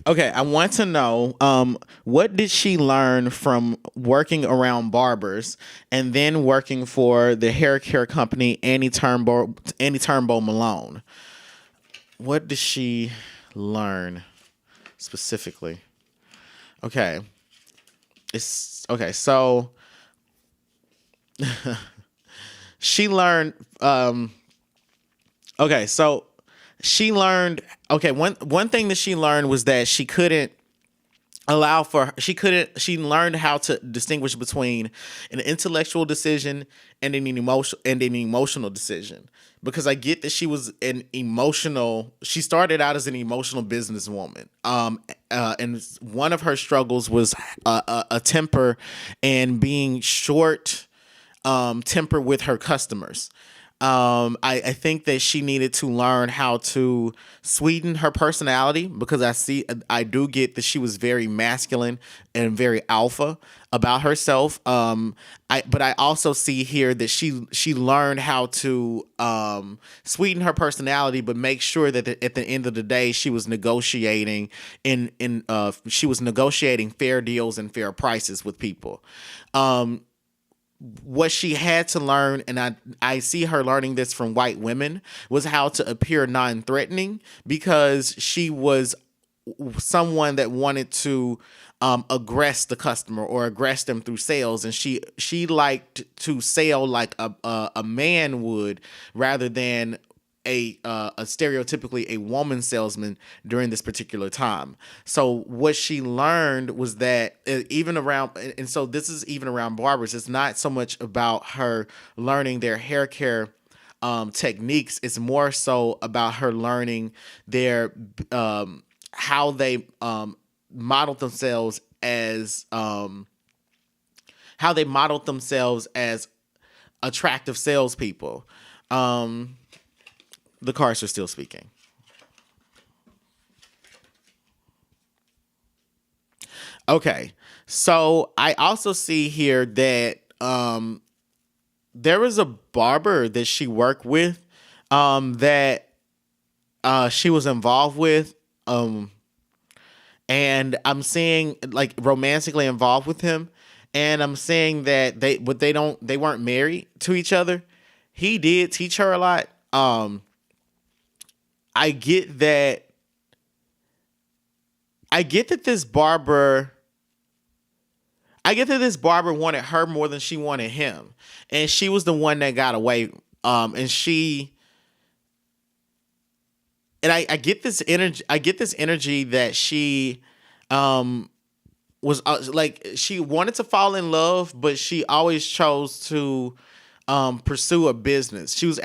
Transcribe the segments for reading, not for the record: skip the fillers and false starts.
Okay, I want to know what did she learn from working around barbers and then working for the hair care company Annie Turnbull Malone. What did she learn specifically? Okay, it's okay. So she learned. Okay, so she learned. Okay, one thing that she learned was that she learned how to distinguish between an intellectual decision and an emotional decision, because I get that she started out as an emotional businesswoman, and one of her struggles was a temper and being short temper with her customers. I think that she needed to learn how to sweeten her personality, because I do get that she was very masculine and very alpha about herself. But I also see here that she learned how to sweeten her personality, but make sure that at the end of the day she was negotiating fair deals and fair prices with people. What she had to learn, and I see her learning this from white women, was how to appear non-threatening, because she was someone that wanted to aggress the customer or aggress them through sales, and she liked to sell like a man would, rather than a stereotypically a woman salesman during this particular time. So what she learned was that even around, and so this is even around barbers, it's not so much about her learning their hair care techniques. It's more so about her learning their how they modeled themselves as attractive salespeople. The cars are still speaking. Okay, so I also see here that there was a barber that she worked with, that she was involved with, and I'm seeing like romantically involved with him, and I'm seeing that they weren't married to each other. He did teach her a lot. I get that. I get that this barber. I get that this barber wanted her more than she wanted him, and she was the one that got away. I get this energy. I get this energy that she, was like she wanted to fall in love, but she always chose to, pursue a business. She was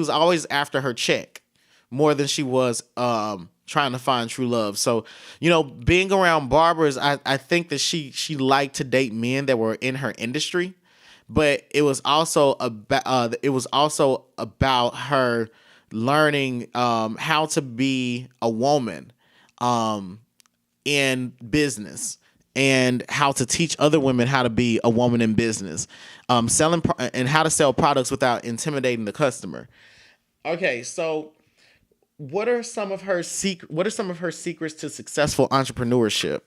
always after her check more than she was trying to find true love. So, being around barbers, I think that she liked to date men that were in her industry, but it was also about her learning how to be a woman in business, and how to teach other women how to be a woman in business, and how to sell products without intimidating the customer. Okay, so what are some of her secrets to successful entrepreneurship?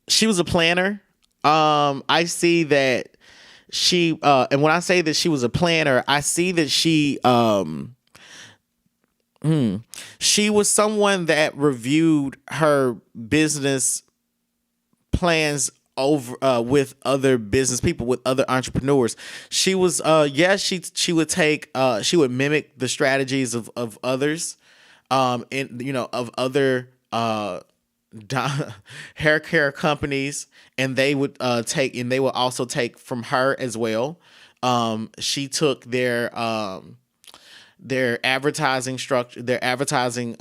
She was a planner. I see that and when I say that she was a planner, I see that she was someone that reviewed her business plans over with other business people, with other entrepreneurs. She was she would mimic the strategies of others, and of other hair care companies, and they would also take from her as well. She took their advertising structure, their advertising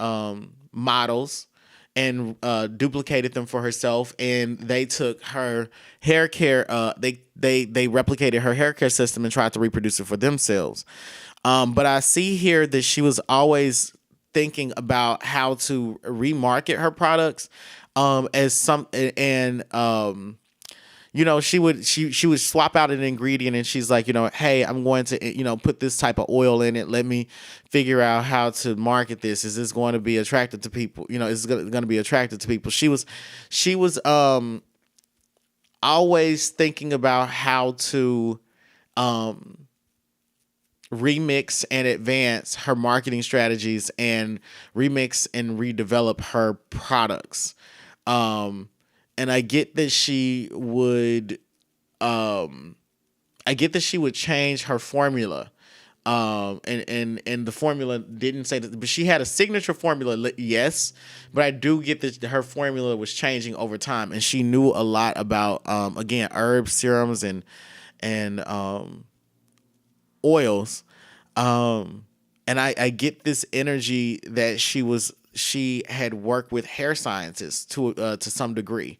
models, and duplicated them for herself. And they took her hair care, they replicated her hair care system and tried to reproduce it for themselves. But I see here that she was always thinking about how to remarket her products, as some and she would swap out an ingredient, and she's like, hey, I'm going to, put this type of oil in it. Let me figure out how to market this. Is this going to be attractive to people? Is it going to be attractive to people? She was always thinking about how to remix and advance her marketing strategies and remix and redevelop her products. And I get that she would change her formula. And the formula didn't say that, but she had a signature formula, yes. But I do get that her formula was changing over time, and she knew a lot about again, herbs, serums, and oils. And I get this energy that she had worked with hair scientists to some degree.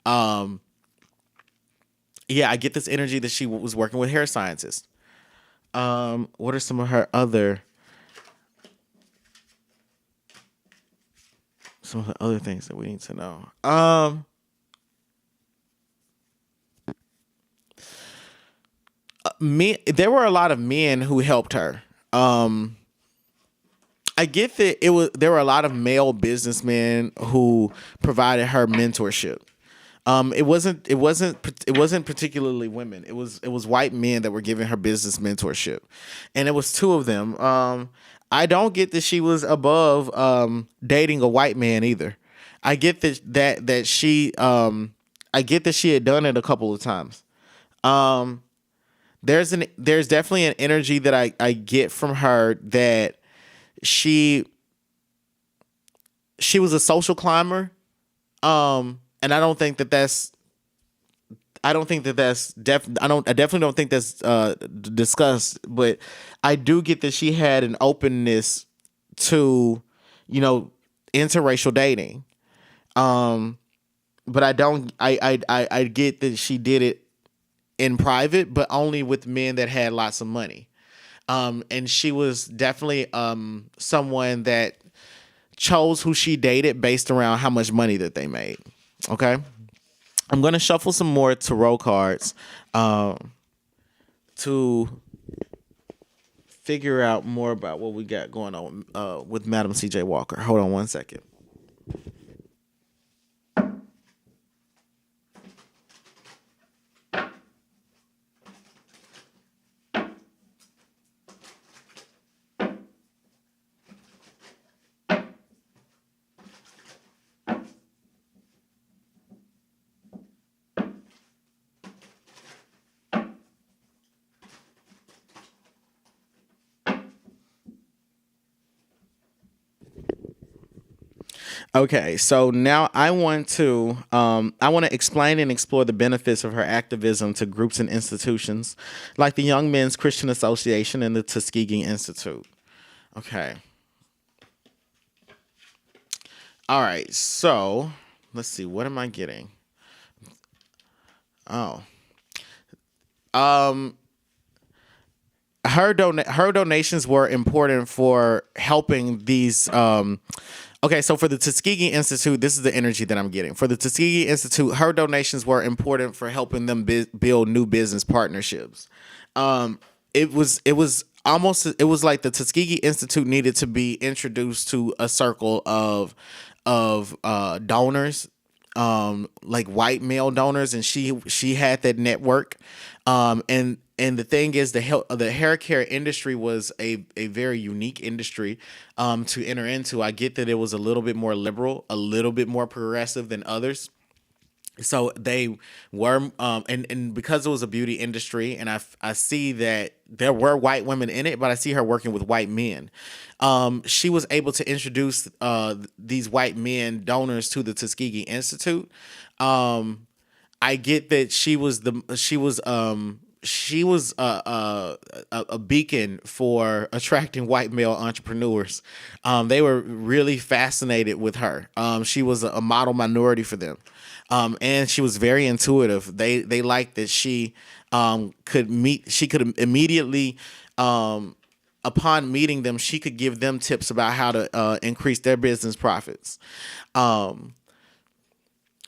Yeah, I get this energy that she was working with hair scientists. What are some of her other things that we need to know? There were a lot of men who helped her. I get that there were a lot of male businessmen who provided her mentorship. It wasn't particularly women. It was white men that were giving her business mentorship, and it was two of them. I don't get that she was above dating a white man either. I get that she I get that she had done it a couple of times. There's definitely an energy that I get from her that she was a social climber. And I definitely don't think that's discussed, but I do get that she had an openness to, interracial dating. But I get that she did it in private, but only with men that had lots of money. And she was definitely someone that chose who she dated based around how much money that they made. Okay, I'm gonna shuffle some more tarot cards to figure out more about what we got going on with Madam C.J. Walker. Hold on one second. Okay, so now I want to explain and explore the benefits of her activism to groups and institutions like the Young Men's Christian Association and the Tuskegee Institute. Okay. All right, so let's see. What am I getting? Oh. Her donations were important for helping these. Okay, so for the Tuskegee Institute, this is the energy that I'm getting. For the Tuskegee Institute, her donations were important for helping them build new business partnerships. It was like the Tuskegee Institute needed to be introduced to a circle of donors, like white male donors, and she had that network. And the thing is, the hair care industry was a very unique industry to enter into. I get that it was a little bit more liberal, a little bit more progressive than others. So they were, and because it was a beauty industry, and I see that there were white women in it, but I see her working with white men. She was able to introduce these white men donors to the Tuskegee Institute. I get that she was a beacon for attracting white male entrepreneurs. They were really fascinated with her. She was a model minority for them. And she was very intuitive. They liked that she could immediately, upon meeting them, she could give them tips about how to increase their business profits.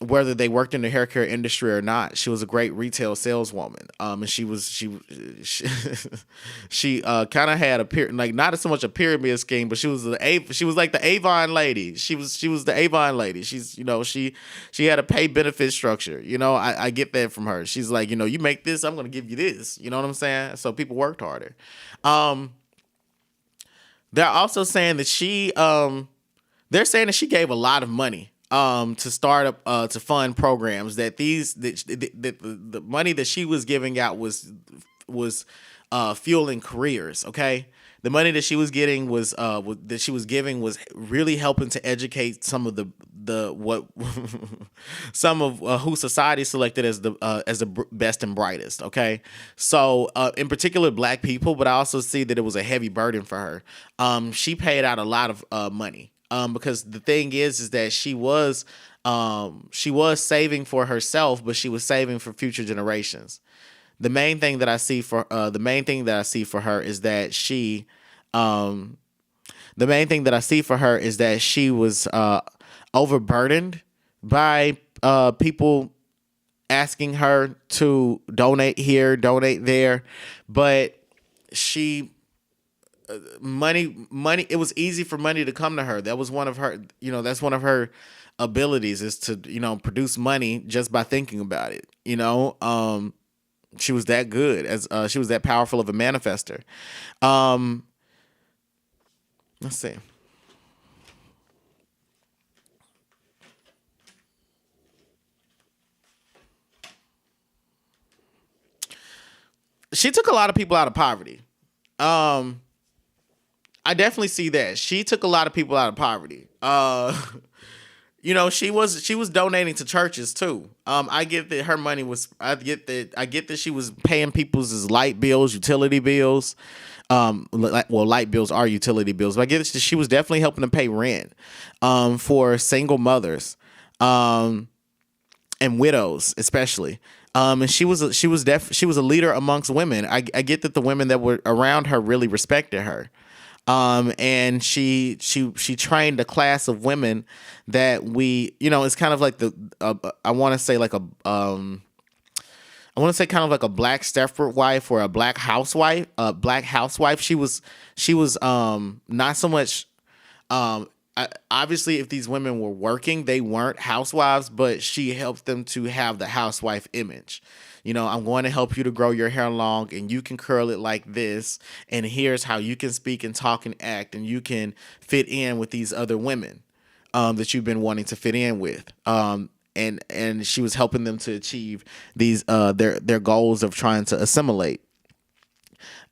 whether they worked in the hair care industry or not, she was a great retail saleswoman. And she kind of had like not so much a pyramid scheme, but she was like the Avon lady. She was the Avon lady. She's, she had a pay benefit structure. I get that from her. She's like, you make this, I'm gonna give you this. You know what I'm saying? So people worked harder. They're also saying that they're saying that she gave a lot of money to start up to fund programs, that the money that she was giving out was fueling careers. Okay, the money that she was getting was really helping to educate some of who society selected as the best and brightest. Okay, so in particular Black people, but I also see that it was a heavy burden for her. She paid out a lot of money. Because the thing is that she was saving for herself, but she was saving for future generations. The main thing that I see for her is that she was overburdened by people asking her to donate here, donate there, but money, it was easy for money to come to her. That was one of her, that's one of her abilities, is to, produce money just by thinking about it. She was that good, as she was that powerful of a manifester. Let's see. She took a lot of people out of poverty. I definitely see that. She took a lot of people out of poverty. She was donating to churches too. I get that her money was. I get that she was paying people's light bills, utility bills. Light bills are utility bills, but I get that she was definitely helping to pay rent for single mothers and widows, especially. And she was a leader amongst women. I get that the women that were around her really respected her. And she trained a class of women that it's kind of like I want to say kind of like a Black Stepford wife or a Black housewife. She was not so much. Obviously, if these women were working, they weren't housewives, but she helped them to have the housewife image. I'm going to help you to grow your hair long, and you can curl it like this, and here's how you can speak and talk and act, and you can fit in with these other women that you've been wanting to fit in with. And she was helping them to achieve these their goals of trying to assimilate.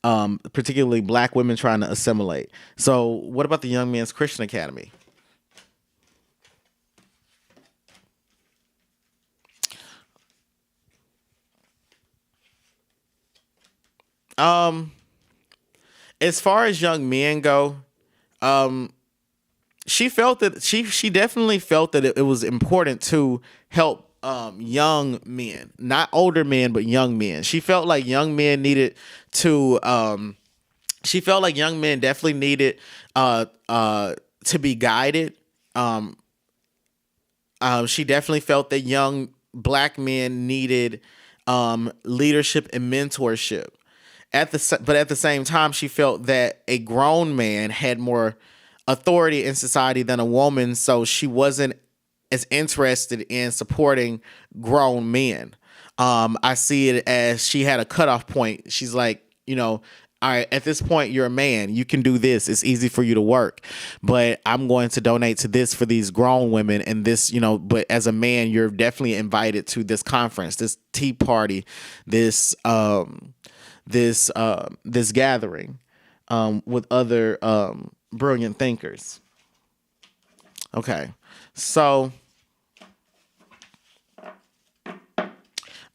Particularly Black women trying to assimilate. So what about the Young Men's Christian Academy? As far as young men go, she felt that she definitely felt that it was important to help young men, not older men, but young men. She felt like young men needed to. She felt like young men definitely needed to be guided. She definitely felt that young Black men needed leadership and mentorship. But at the same time, she felt that a grown man had more authority in society than a woman, so she wasn't as interested in supporting grown men. I see it as she had a cutoff point. She's like, all right, at this point, you're a man. You can do this. It's easy for you to work. But I'm going to donate to this for these grown women. And this, but as a man, you're definitely invited to this conference, this tea party, this gathering with other brilliant thinkers. Okay, so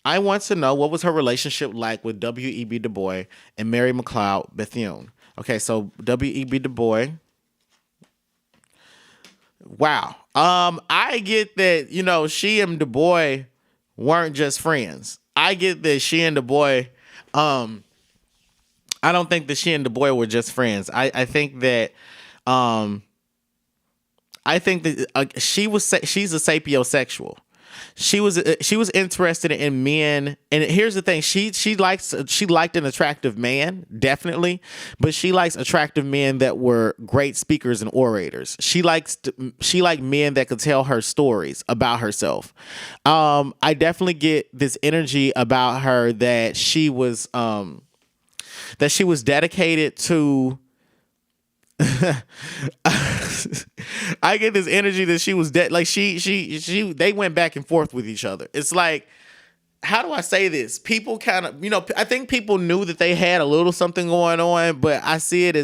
I want to know, what was her relationship like with W.E.B. Du Bois and Mary McLeod Bethune? Okay, so W.E.B. Du Bois. Wow. I get that, she and Du Bois weren't just friends. I get that she and Du Bois, I don't think that she and Du Bois were just friends. I think that she's a sapiosexual. she was interested in men, and here's the thing: she liked an attractive man, definitely, but she likes attractive men that were great speakers and orators. She liked men that could tell her stories about herself. I definitely get this energy about her that she was dedicated to. I get this energy that she was like she they went back and forth with each other. It's like, how do I say this? People kind of, I think people knew that they had a little something going on, but I see it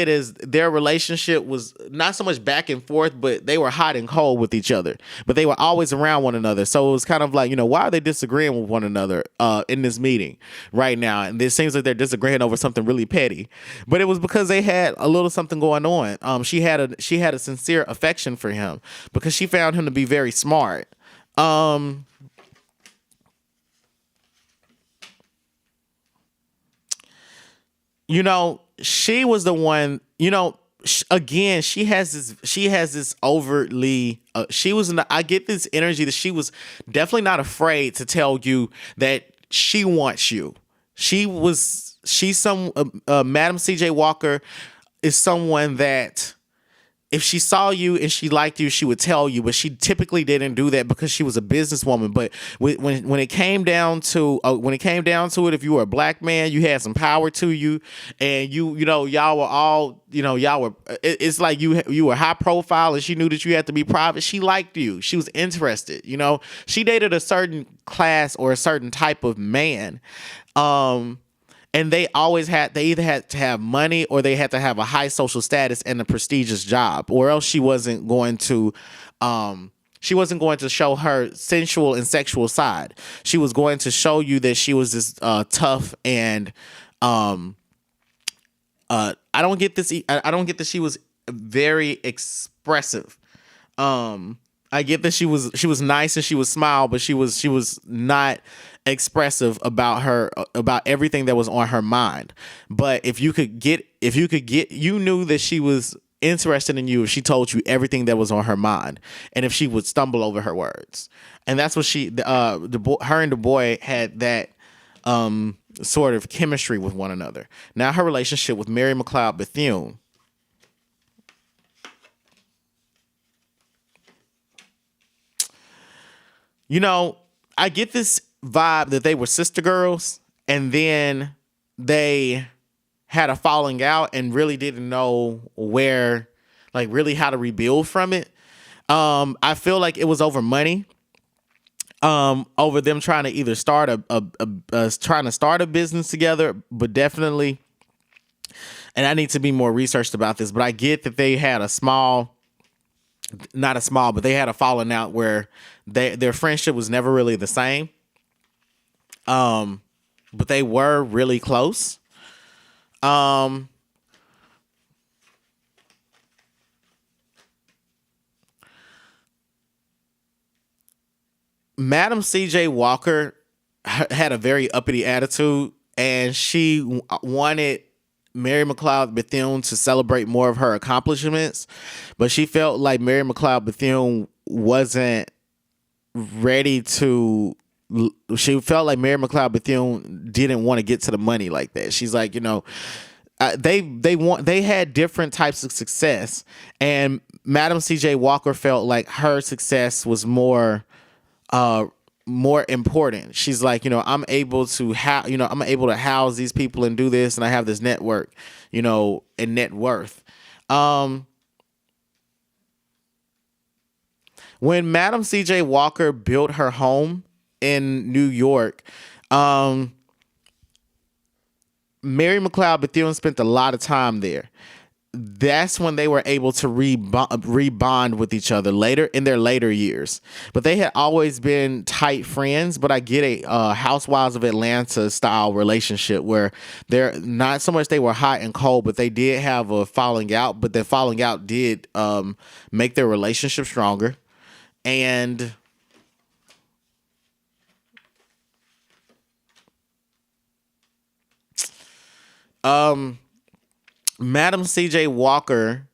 as their relationship was not so much back and forth, but they were hot and cold with each other. But they were always around one another. So it was kind of like, why are they disagreeing with one another in this meeting right now? And it seems like they're disagreeing over something really petty. But it was because they had a little something going on. She had a sincere affection for him because she found him to be very smart. She was the one, again, she has this overtly, I get this energy that she was definitely not afraid to tell you that she wants you. Madam CJ Walker is someone that if she saw you and she liked you, she would tell you, but she typically didn't do that because she was a businesswoman. But when it came down to it, if you were a black man, you had some power to you, and y'all were all, it's like you were high profile, and she knew that you had to be private. She liked you. She was interested. She dated a certain class or a certain type of man. And they either had to have money or they had to have a high social status and a prestigious job, or else she wasn't going to show her sensual and sexual side. She was going to show you that she was this tough and I don't get this. I don't get that she was very expressive. I get that she was nice and she was smile, but she was not expressive about everything that was on her mind. But if you could get, you knew that she was interested in you if she told you everything that was on her mind, and if she would stumble over her words. And that's what her and the boy had that sort of chemistry with one another. Now her relationship with Mary McLeod Bethune. I get this vibe that they were sister girls, and then they had a falling out and really didn't know really how to rebuild from it. I feel like it was over money. Over them trying to either start a business together, but definitely, and I need to be more researched about this, but I get that they had but they had a falling out where their friendship was never really the same. But they were really close. Madam CJ Walker had a very uppity attitude, and she wanted Mary McLeod Bethune to celebrate more of her accomplishments, but she felt like Mary McLeod Bethune wasn't ready to. She felt like Mary McLeod Bethune didn't want to get to the money like that. She's like, they had different types of success, and Madam CJ Walker felt like her success was more important. She's like, I'm able to house these people and do this, and I have this network, and net worth. When Madam CJ Walker built her home in New York, Mary McLeod Bethune spent a lot of time there. That's when they were able to rebond with each other later in their later years. But they had always been tight friends. But I get a Housewives of Atlanta style relationship where they're not so much they were hot and cold, but they did have a falling out. But the falling out did make their relationship stronger. And Madam CJ Walker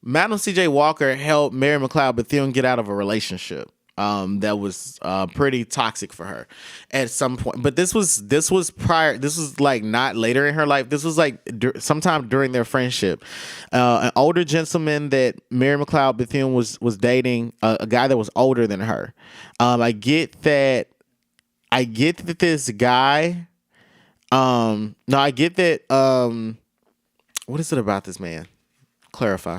Madam C.J. Walker helped Mary McLeod Bethune get out of a relationship that was pretty toxic for her at some point. But this was prior. This was like not later in her life. This was like sometime during their friendship. An older gentleman that Mary McLeod Bethune was dating, a guy that was older than her. I get that. I get that this guy. No, I get that. What is it about this man? Clarify.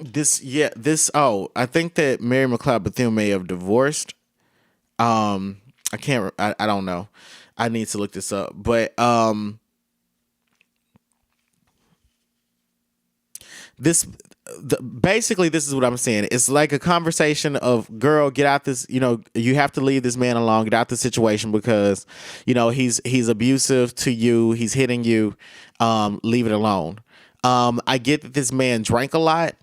I think that Mary McLeod Bethune may have divorced. I can't. I don't know. I need to look this up. But this basically this is what I'm saying. It's like a conversation of, girl, get out this. You have to leave this man alone. Get out the situation because he's abusive to you. He's hitting you. Leave it alone. I get that this man drank a lot.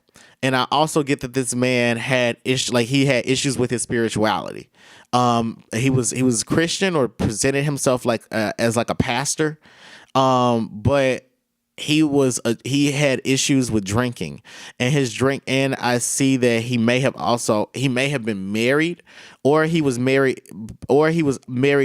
And I also get that this man had he had issues with his spirituality. He was Christian, or presented himself like as like a pastor, but he had issues with drinking, and his drink. And I see that he may have been married, or he was married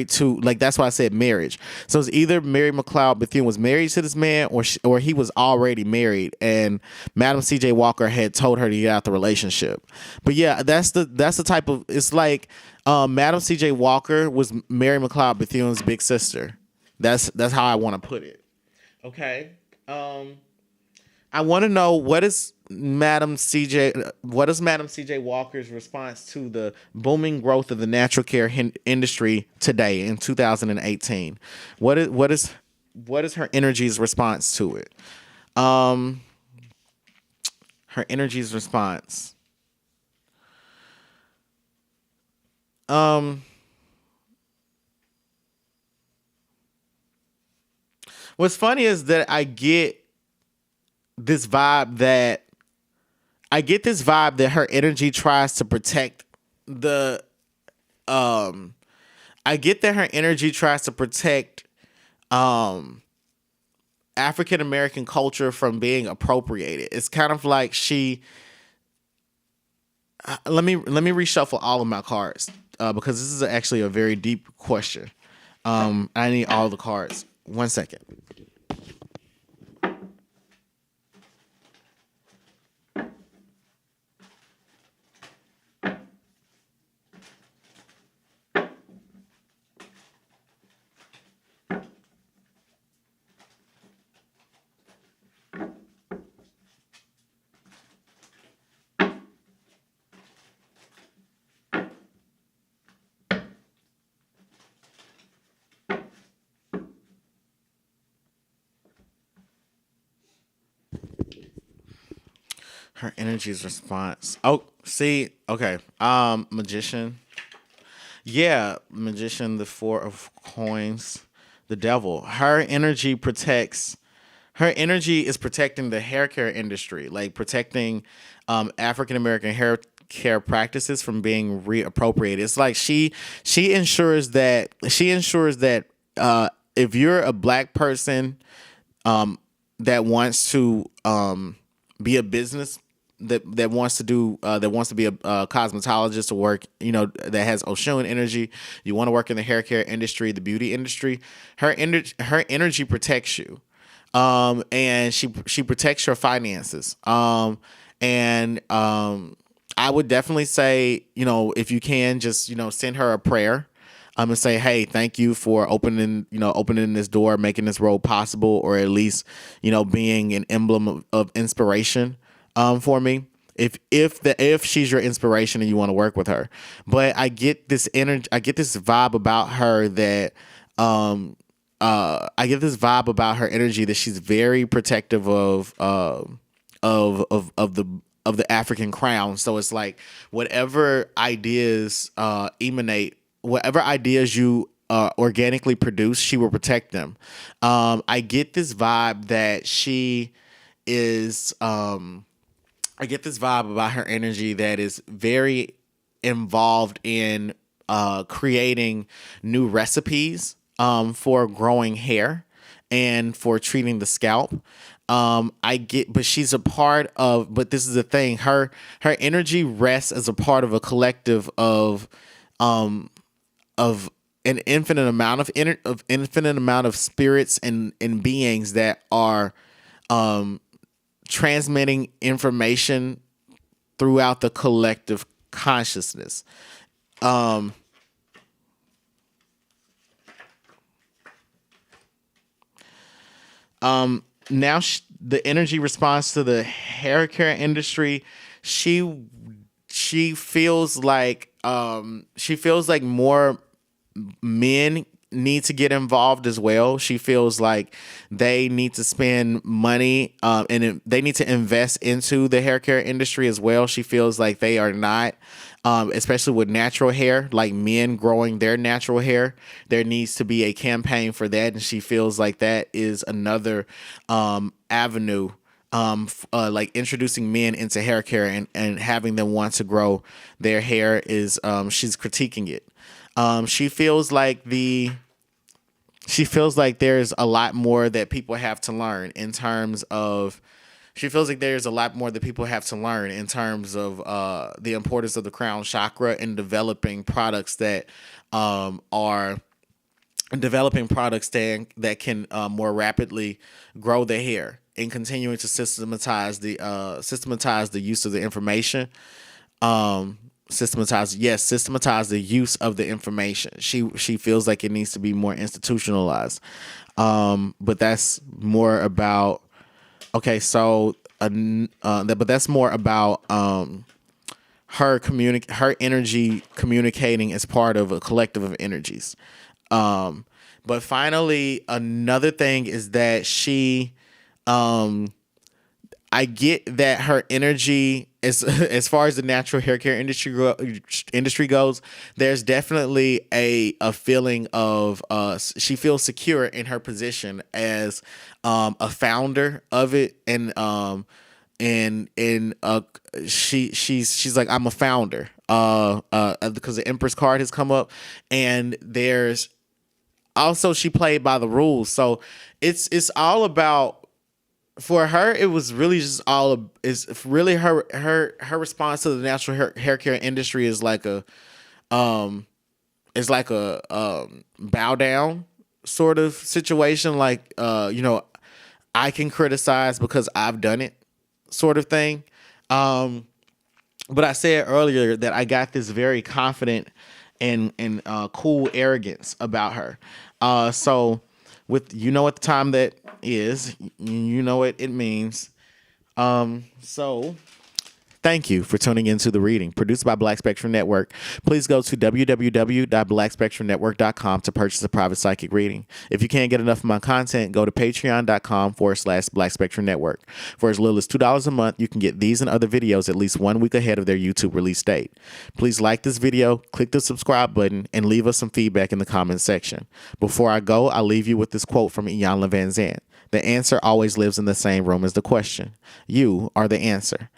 to, like, that's why I said marriage. So it's either Mary McLeod Bethune was married to this man, or he was already married, and Madam C.J. Walker had told her to get out the relationship. But yeah, that's the type of, it's like Madam C.J. Walker was Mary McLeod Bethune's big sister. That's how I want to put it. Okay. I want to know what is Madam C.J. Walker's response to the booming growth of the natural care industry today in 2018? What is her energy's response to it? Her energy's response. What's funny is that this vibe that her energy tries to protect the I get that her energy tries to protect African American culture from being appropriated. It's kind of like let me reshuffle all of my cards because this is actually a very deep question. I need all the cards. 1 second. Her energy's response. Oh, see, okay. Magician. Yeah, magician, the four of coins, the devil. Her energy is protecting the hair care industry, like protecting African American hair care practices from being reappropriated. It's like she ensures that if you're a black person that wants to be a business that wants to be a cosmetologist, to work, that has Oshun energy. You want to work in the hair care industry, the beauty industry. Her energy protects you, and she protects your finances. And I would definitely say, if you can, just send her a prayer. And say, hey, thank you for opening this door, making this road possible, or at least, being an emblem of inspiration for me. If she's your inspiration and you want to work with her. But I get this energy, I get this vibe about her that I get this vibe about her energy that she's very protective of the African crown. So it's like whatever ideas you organically produce, she will protect them. I get this vibe that she is I get this vibe about her energy that is very involved in creating new recipes for growing hair and for treating the scalp. I get, but she's a part of. But this is the thing: her energy rests as a part of a collective of an infinite amount of infinite amount of spirits and beings that are transmitting information throughout the collective consciousness. Now the energy response to the hair care industry, she feels like more men need to get involved as well. She feels like they need to spend money and they need to invest into the hair care industry as well. She feels like they are not, especially with natural hair, like men growing their natural hair. There needs to be a campaign for that, and she feels like that is another avenue. Like introducing men into hair care and having them want to grow their hair is she's critiquing it. She feels like there's a lot more that people have to learn in terms of the importance of the crown chakra and developing products that that can more rapidly grow the hair, and continuing to systematize the use of the information. Systematize the use of the information. She feels like it needs to be more institutionalized. But that's more about that's more about her energy communicating as part of a collective of energies. But finally, another thing is that I get that her energy, as far as the natural hair care industry goes, there's definitely a feeling of she feels secure in her position as a founder of it, and she's like, I'm a founder because the Empress card has come up, and there's also she played by the rules, so it's all about. For her, it was really just her response to the natural hair care industry is like a bow down sort of situation. Like, I can criticize because I've done it sort of thing. But I said earlier that I got this very confident and cool arrogance about her. So with, what the time that is, what it means. So thank you for tuning into the reading produced by Black Spectrum Network. Please go to www.blackspectrumnetwork.com to purchase a private psychic reading. If you can't get enough of my content, go to patreon.com/Black Spectrum Network. For as little as $2 a month, you can get these and other videos at least 1 week ahead of their YouTube release date. Please like this video, click the subscribe button, and leave us some feedback in the comments section. Before I go, I'll leave you with this quote from Iyanla Vanzant. The answer always lives in the same room as the question. You are the answer.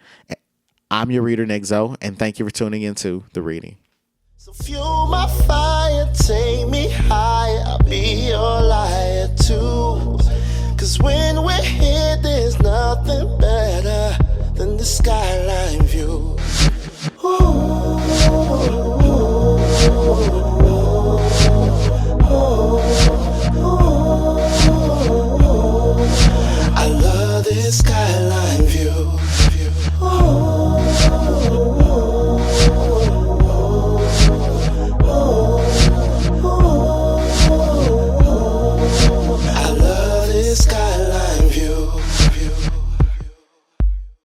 I'm your reader, Nexo, and thank you for tuning into the reading. So fuel my fire, take me higher, I'll be your liar too. Cause when we're here, there's nothing better than the skyline view. Ooh, I love this skyline view. Ooh.